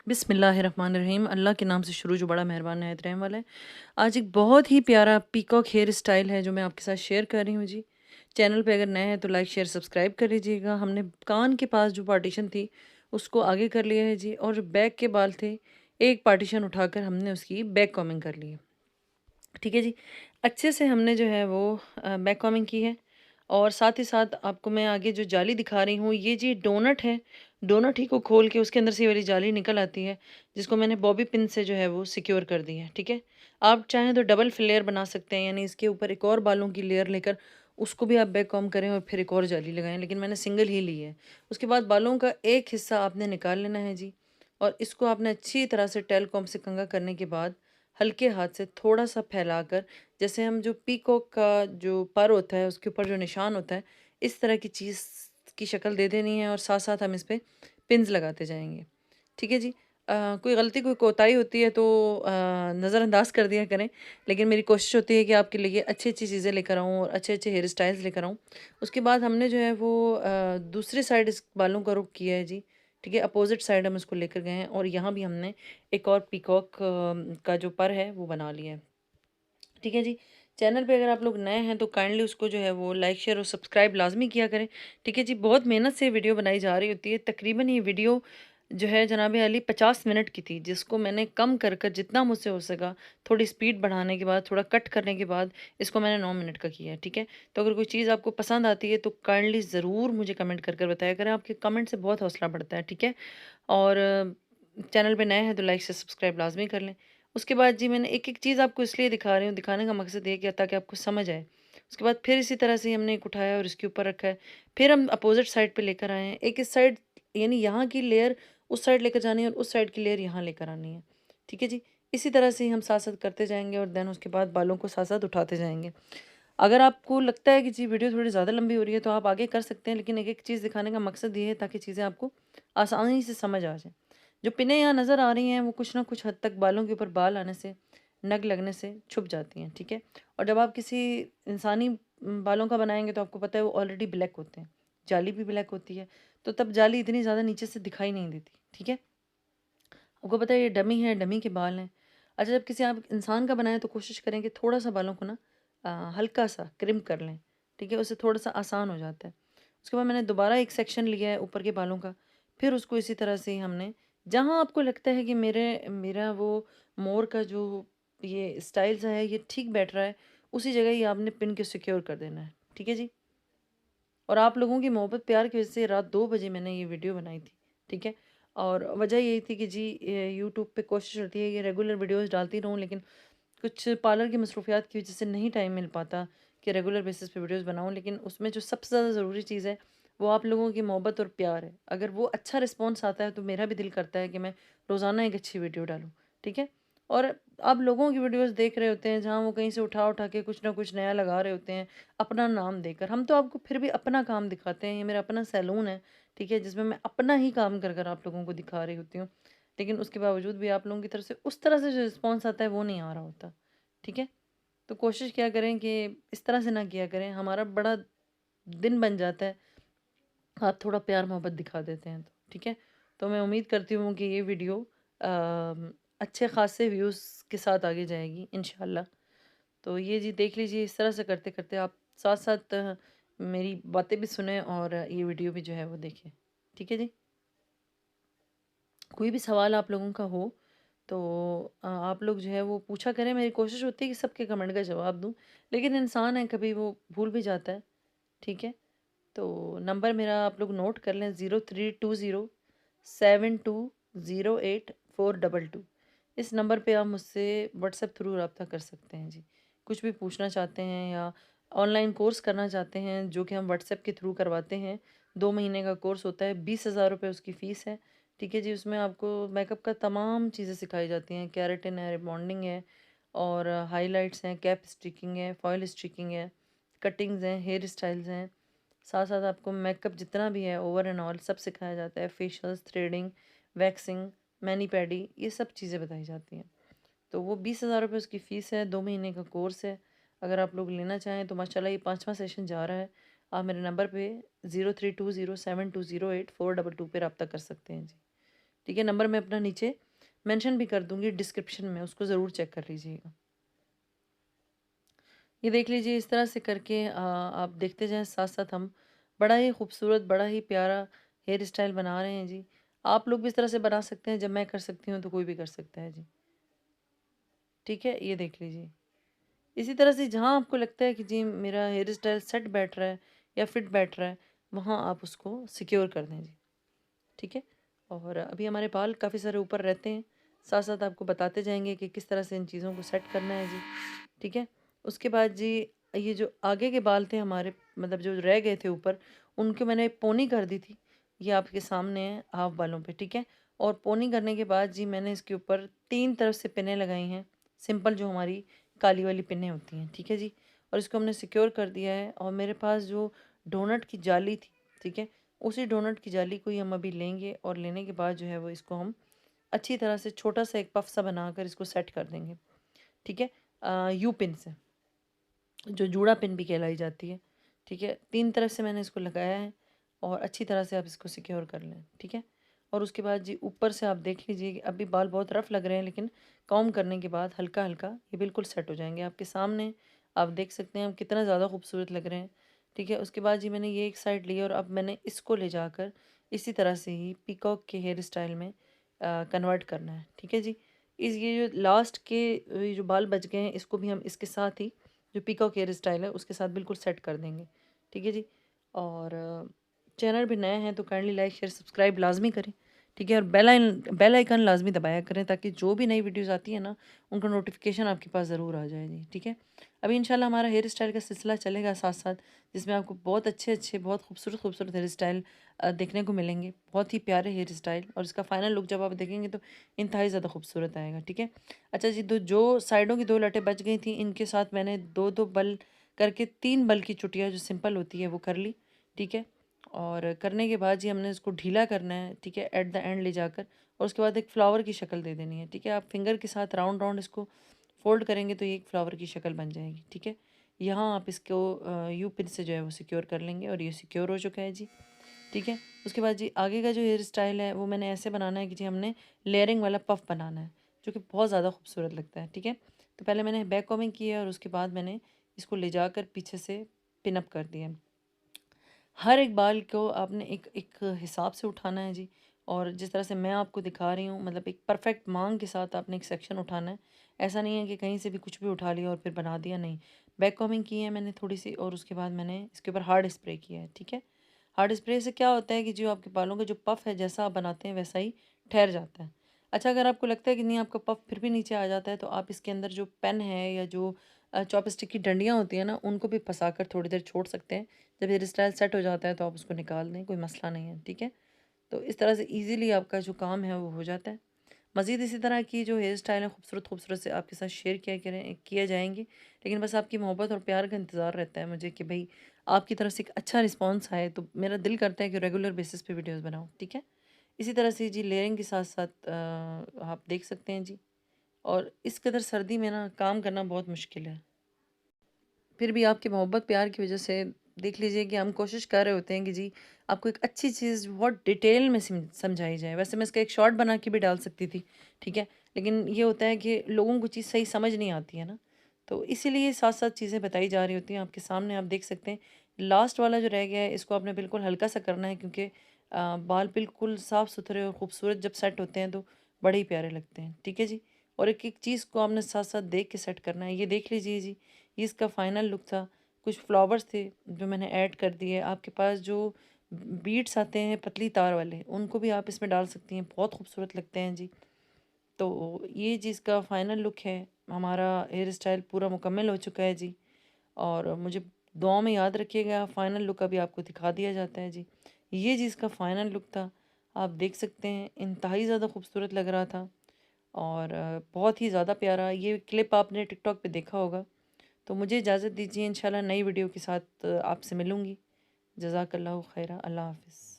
बिस्मिल्लाहिर्रहमानिर्रहीम। अल्लाह के नाम से शुरू जो बड़ा मेहरबान नहायत रहम वाला है। आज एक बहुत ही प्यारा पीकॉक हेयर स्टाइल है जो मैं आपके साथ शेयर कर रही हूँ जी। चैनल पे अगर नए हैं तो लाइक शेयर सब्सक्राइब कर लीजिएगा। हमने कान के पास जो पार्टीशन थी उसको आगे कर लिया है जी, और जो बैक के बाल थे एक पार्टीशन उठाकर हमने उसकी बैक कॉमिंग कर ली है। ठीक है जी। अच्छे से हमने जो है वो बैक कॉमिंग की है। और साथ ही साथ आपको मैं आगे जो जाली दिखा रही हूँ ये जी डोनट है। डोनट ही को खोल के उसके अंदर से ये वाली जाली निकल आती है, जिसको मैंने बॉबी पिन से जो है वो सिक्योर कर दी है। ठीक है। आप चाहें तो डबल लेयर बना सकते हैं, यानी इसके ऊपर एक और बालों की लेयर लेकर उसको भी आप बैक कॉम करें और फिर एक और जाली लगाएं, लेकिन मैंने सिंगल ही ली है। उसके बाद बालों का एक हिस्सा आपने निकाल लेना है जी, और इसको आपने अच्छी तरह से टेल कॉम से कंघा करने के बाद हल्के हाथ से थोड़ा सा फैलाकर, जैसे हम जो पीकॉक का जो पर होता है उसके ऊपर जो निशान होता है, इस तरह की चीज़ की शक्ल दे देनी है, और साथ साथ हम इस पे पिन्स लगाते जाएंगे। ठीक है जी। कोई गलती कोई कोताही होती है तो नज़रअंदाज कर दिया करें, लेकिन मेरी कोशिश होती है कि आपके लिए अच्छी अच्छी चीज़ें लेकर आऊँ और अच्छे अच्छे हेयर स्टाइल्स लेकर आऊँ। उसके बाद हमने जो है वो दूसरी साइड इस बालों का रुख किया है जी। ठीक है। अपोजिट साइड हम इसको लेकर गए हैं, और यहाँ भी हमने एक और पीकॉक का जो पर है वो बना लिया है। ठीक है जी। चैनल पे अगर आप लोग नए हैं तो काइंडली उसको जो है वो लाइक शेयर और सब्सक्राइब लाजमी किया करें। ठीक है जी। बहुत मेहनत से वीडियो बनाई जा रही होती है। तकरीबन ये वीडियो जो है जनाब अली 50 मिनट की थी, जिसको मैंने कम कर कर जितना मुझसे हो सका, थोड़ी स्पीड बढ़ाने के बाद, थोड़ा कट करने के बाद इसको मैंने 9 मिनट का किया है। ठीक है। तो अगर कोई चीज़ आपको पसंद आती है तो काइंडली ज़रूर मुझे कमेंट कर कर बताया करें। आपके कमेंट से बहुत हौसला बढ़ता है। ठीक है। और चैनल पे नए हैं तो लाइक से सब्सक्राइब लाजमी कर लें। उसके बाद जी मैंने एक एक चीज़ आपको इसलिए दिखा रही हूँ, दिखाने का मकसद ये किया ताकि आपको समझ आए। उसके बाद फिर इसी तरह से हमने एक उठाया और इसके ऊपर रखा है। फिर हम अपोजिट साइड पे लेकर आए हैं। एक इस साइड, यानी यहाँ की लेयर उस साइड लेकर जानी है और उस साइड की लेयर यहाँ लेकर आनी है। ठीक है जी। इसी तरह से ही हम साथ साथ करते जाएंगे, और देन उसके बाद बालों को साथ साथ उठाते जाएंगे। अगर आपको लगता है कि जी वीडियो थोड़ी ज़्यादा लंबी हो रही है तो आप आगे कर सकते हैं, लेकिन एक एक चीज़ दिखाने का मकसद ये है ताकि चीज़ें आपको आसानी से समझ आ जाए। जो पिनें यहाँ नज़र आ रही हैं वो कुछ ना कुछ हद तक बालों के ऊपर बाल आने से, नग लगने से छुप जाती हैं। ठीक है। और जब आप किसी इंसानी बालों का बनाएंगे तो आपको पता है वो ऑलरेडी ब्लैक होते हैं, जाली भी ब्लैक होती है, तो तब जाली इतनी ज़्यादा नीचे से दिखाई नहीं देती। ठीक है। आपको पता है ये डमी है, डमी के बाल हैं। अच्छा, जब किसी आप इंसान का बनाएं तो कोशिश करें कि थोड़ा सा बालों को ना हल्का सा क्रिम कर लें। ठीक है। उससे थोड़ा सा आसान हो जाता है। उसके बाद मैंने दोबारा एक सेक्शन लिया है ऊपर के बालों का। फिर उसको इसी तरह से ही हमने, जहाँ आपको लगता है कि मेरा वो मोर का जो ये स्टाइल सा है ये ठीक बैठ रहा है, उसी जगह ही आपने पिन के सिक्योर कर देना है। ठीक है जी। और आप लोगों की मोहब्बत प्यार की वजह से रात 2 बजे मैंने ये वीडियो बनाई थी। ठीक है। और वजह यही थी कि जी यूट्यूब पे कोशिश होती है कि रेगुलर वीडियोस डालती रहूँ, लेकिन कुछ पार्लर की मसरूफियात की वजह से नहीं टाइम मिल पाता कि रेगुलर बेसिस पे वीडियोस बनाऊँ। लेकिन उसमें जो सबसे ज़्यादा ज़रूरी चीज़ है वो आप लोगों की मोहब्बत और प्यार है। अगर वो अच्छा रिस्पॉन्स आता है तो मेरा भी दिल करता है कि मैं रोज़ाना एक अच्छी वीडियो डालूँ। ठीक है। और आप लोगों की वीडियोस देख रहे होते हैं जहाँ वो कहीं से उठा उठा के कुछ ना कुछ नया लगा रहे होते हैं अपना नाम देकर। हम तो आपको फिर भी अपना काम दिखाते हैं। ये मेरा अपना सैलून है। ठीक है। जिसमें मैं अपना ही काम कर कर आप लोगों को दिखा रही होती हूँ, लेकिन उसके बावजूद भी आप लोगों की तरफ से उस तरह से जो रिस्पॉन्स आता है वो नहीं आ रहा होता। ठीक है। तो कोशिश क्या करें कि इस तरह से ना किया करें, हमारा बड़ा दिन बन जाता है आप थोड़ा प्यार मोहब्बत दिखा देते हैं तो। ठीक है। तो मैं उम्मीद करती हूँ कि ये वीडियो अच्छे खासे व्यूज़ के साथ आगे जाएगी इंशाल्लाह। तो ये जी देख लीजिए, इस तरह से करते करते आप साथ साथ मेरी बातें भी सुने और ये वीडियो भी जो है वो देखें। ठीक है जी। कोई भी सवाल आप लोगों का हो तो आप लोग जो है वो पूछा करें। मेरी कोशिश होती है कि सबके कमेंट का जवाब दूं, लेकिन इंसान है कभी वो भूल भी जाता है। ठीक है। तो नंबर मेरा आप लोग नोट कर लें, 0320720842। इस नंबर पे आप मुझसे व्हाट्सएप थ्रू रब्ता कर सकते हैं जी। कुछ भी पूछना चाहते हैं या ऑनलाइन कोर्स करना चाहते हैं जो कि हम व्हाट्सएप के थ्रू करवाते हैं। 2 महीने का कोर्स होता है, 20,000 रुपये उसकी फ़ीस है। ठीक है जी। उसमें आपको मेकअप का तमाम चीज़ें सिखाई जाती हैं। केराटिन है, रिबॉन्डिंग है, और हाइलाइट्स हैं, कैप स्टिकिंग है, फॉयल स्टिकिंग है, कटिंग्स हैं, हेयर स्टाइल्स हैं। साथ साथ आपको मेकअप जितना भी है ओवर एंड ऑल सब सिखाया जाता है। Facials, threading, waxing, many paddy, ये सब चीज़ें बताई जाती हैं। तो वो 20,000 रुपये उसकी फ़ीस है। 2 महीने का कोर्स है। अगर आप लोग लेना चाहें तो माशाल्लाह ये 5वां सेशन जा रहा है। आप मेरे नंबर पे 0320720842 पे रब्ता कर सकते हैं जी। ठीक है, नंबर मैं अपना नीचे मेंशन भी कर दूँगी डिस्क्रिप्शन में, उसको ज़रूर चेक कर लीजिएगा। ये देख लीजिए इस तरह से करके आप देखते जाएँ साथ-साथ हम बड़ा ही खूबसूरत, बड़ा ही प्यारा हेयर स्टाइल बना रहे हैं जी। आप लोग भी इस तरह से बना सकते हैं, जब मैं कर सकती हूँ तो कोई भी कर सकता है जी। ठीक है, ये देख लीजिए। इसी तरह से जहाँ आपको लगता है कि जी मेरा हेयर स्टाइल सेट बैठ रहा है या फिट बैठ रहा है, वहाँ आप उसको सिक्योर कर दें जी। ठीक है? और अभी हमारे बाल काफ़ी सारे ऊपर रहते हैं, साथ-साथ आपको बताते जाएँगे कि किस तरह से इन चीज़ों को सेट करना है जी। ठीक है? उसके बाद जी ये जो आगे के बाल थे हमारे, मतलब जो रह गए थे ऊपर, उनको मैंने पोनी कर दी थी। ये आपके सामने है हाफ बालों पे, ठीक है? और पोनी करने के बाद जी मैंने इसके ऊपर 3 तरफ से पिनें लगाई हैं, सिंपल जो हमारी काली वाली पिनें होती हैं, ठीक है जी? और इसको हमने सिक्योर कर दिया है और मेरे पास जो डोनट की जाली थी, ठीक है? उसी डोनट की जाली को ही हम अभी लेंगे और लेने के बाद जो है वो इसको हम अच्छी तरह से छोटा-सा एक पफ सा बनाकर इसको सेट कर देंगे, ठीक है? यू पिन से। जो जूड़ा पिन भी कहलाई जाती है, ठीक है? 3 तरफ से मैंने इसको लगाया है और अच्छी तरह से आप इसको सिक्योर कर लें, ठीक है? और उसके बाद जी ऊपर से आप देख लीजिए कि अभी बाल बहुत रफ़ लग रहे हैं, लेकिन कॉम्ब करने के बाद हल्का-हल्का ये बिल्कुल सेट हो जाएँगे। आपके सामने आप देख सकते हैं हम कितना ज़्यादा खूबसूरत लग रहे हैं, ठीक है? उसके बाद जी मैंने ये एक साइड ली और अब मैंने इसको ले जाकर इसी तरह से ही पीकॉक के हेयर स्टाइल में कन्वर्ट करना है, ठीक है जी? ये जो लास्ट के ये जो बाल बच गए हैं, इसको भी हम इसके साथ ही जो पीकॉक हेयर स्टाइल है उसके साथ बिल्कुल सेट कर देंगे, ठीक है जी। और चैनल भी नए हैं तो काइंडली लाइक शेयर सब्सक्राइब लाजमी करें, ठीक है? और बेल आइकन लाजमी दबाया करें ताकि जो भी नई वीडियोस आती है ना, उनका नोटिफिकेशन आपके पास ज़रूर आ जाए जी, ठीक है? अभी इंशाल्लाह हमारा हेयर स्टाइल का सिलसिला चलेगा साथ साथ, जिसमें आपको बहुत अच्छे अच्छे बहुत खूबसूरत खूबसूरत हेयर स्टाइल देखने को मिलेंगे, बहुत ही प्यारे हेयर स्टाइल, और इसका फाइनल लुक जब आप देखेंगे तो इंतहाई ज़्यादा खूबसूरत आएगा, ठीक है? अच्छा जी, तो जो साइडों की 2 लटें बच गई थी, इनके साथ मैंने 2-2 बल करके 3 बल की चुटिया जो सिंपल होती है वो कर ली, ठीक है? और करने के बाद जी हमने इसको ढीला करना है, ठीक है? एट द एंड ले जाकर, और उसके बाद एक फ्लावर की शक्ल दे देनी है, ठीक है? आप फिंगर के साथ राउंड राउंड इसको फ़ोल्ड करेंगे तो ये एक फ्लावर की शक्ल बन जाएगी, ठीक है? यहाँ आप इसको यू पिन से जो है वो सिक्योर कर लेंगे और ये सिक्योर हो चुका है जी, ठीक है? उसके बाद जी आगे का जो हेयर स्टाइल है वो मैंने ऐसे बनाना है कि जी हमने लेयरिंग वाला पफ बनाना है, जो कि बहुत ज़्यादा खूबसूरत लगता है, ठीक है? तो पहले मैंने बैक कॉम्बिंग की है और उसके बाद मैंने इसको ले जाकर पीछे से पिन अप कर दिया। हर एक बाल को आपने एक एक हिसाब से उठाना है जी, और जिस तरह से मैं आपको दिखा रही हूँ, मतलब एक परफेक्ट मांग के साथ आपने एक सेक्शन उठाना है। ऐसा नहीं है कि कहीं से भी कुछ भी उठा लिया और फिर बना दिया, नहीं। बैक कॉम्बिंग की है मैंने थोड़ी सी, और उसके बाद मैंने इसके ऊपर हार्ड स्प्रे किया है, ठीक है? हार्ड स्प्रे से क्या होता है कि जो आपके बालों का जो पफ है, जैसा आप बनाते हैं वैसा ही ठहर जाता है। अच्छा, अगर आपको लगता है कि नहीं आपका पफ फिर भी नीचे आ जाता है, तो आप इसके अंदर जो पेन है या जो चॉपस्टिक की डंडियाँ होती हैं ना, उनको भी फंसाकर थोड़ी देर छोड़ सकते हैं। जब हेयर स्टाइल सेट हो जाता है तो आप उसको निकाल दें, कोई मसला नहीं है, ठीक है? तो इस तरह से ईज़िली आपका जो काम है वो हो जाता है। मज़ीद इसी तरह की जो हेयर स्टाइल है खूबसूरत-खूबसूरत से आपके साथ शेयर किया जाएँगे। लेकिन बस आपकी मोहब्बत और प्यार का इंतज़ार रहता है मुझे कि भई आपकी तरफ से एक अच्छा रिस्पॉन्स आए, तो मेरा दिल करता है कि रेगुलर बेसिस पे वीडियोज़ बनाऊँ, ठीक है? इसी तरह से जी लेयरिंग के साथ-साथ आप देख सकते हैं जी, और इस कदर सर्दी में ना काम करना बहुत मुश्किल है। फिर भी आपकी मोहब्बत प्यार की वजह से देख लीजिए कि हम कोशिश कर रहे होते हैं कि जी आपको एक अच्छी चीज़ बहुत डिटेल में समझाई जाए। वैसे मैं इसका एक शॉर्ट बना के भी डाल सकती थी, ठीक है? लेकिन ये होता है कि लोगों को चीज़ सही समझ नहीं आती है ना, तो इसीलिए साथ-साथ चीज़ें बताई जा रही होती हैं। आपके सामने आप देख सकते हैं, लास्ट वाला जो रह गया है इसको आपने बिल्कुल हल्का-सा करना है, क्योंकि बाल बिल्कुल साफ-सुथरे और खूबसूरत जब सेट होते हैं तो बड़े ही प्यारे लगते हैं, ठीक है जी? और एक-एक चीज़ को आपने साथ-साथ देख के सेट करना है। ये देख लीजिए जी, ये इसका फाइनल लुक था। कुछ फ्लावर्स थे जो मैंने ऐड कर दिए। आपके पास जो बीड्स आते हैं पतली तार वाले, उनको भी आप इसमें डाल सकती हैं, बहुत खूबसूरत लगते हैं जी। तो ये जी इसका फाइनल लुक है। हमारा हेयर स्टाइल पूरा मुकम्मल हो चुका है जी, और मुझे दुआओं में याद रखिएगा। फाइनल लुक अभी आपको दिखा दिया जाता है जी। ये जी इसका फाइनल लुक था। आप देख सकते हैं इंतहाई ज़्यादा खूबसूरत लग रहा था, और बहुत ही ज़्यादा प्यारा। ये क्लिप आपने टिकटॉक पे देखा होगा। तो मुझे इजाज़त दीजिए, इंशाल्लाह नई वीडियो के साथ आपसे मिलूँगी। जज़ाकल्लाहु खैरा। अल्लाह हाफ़िज़।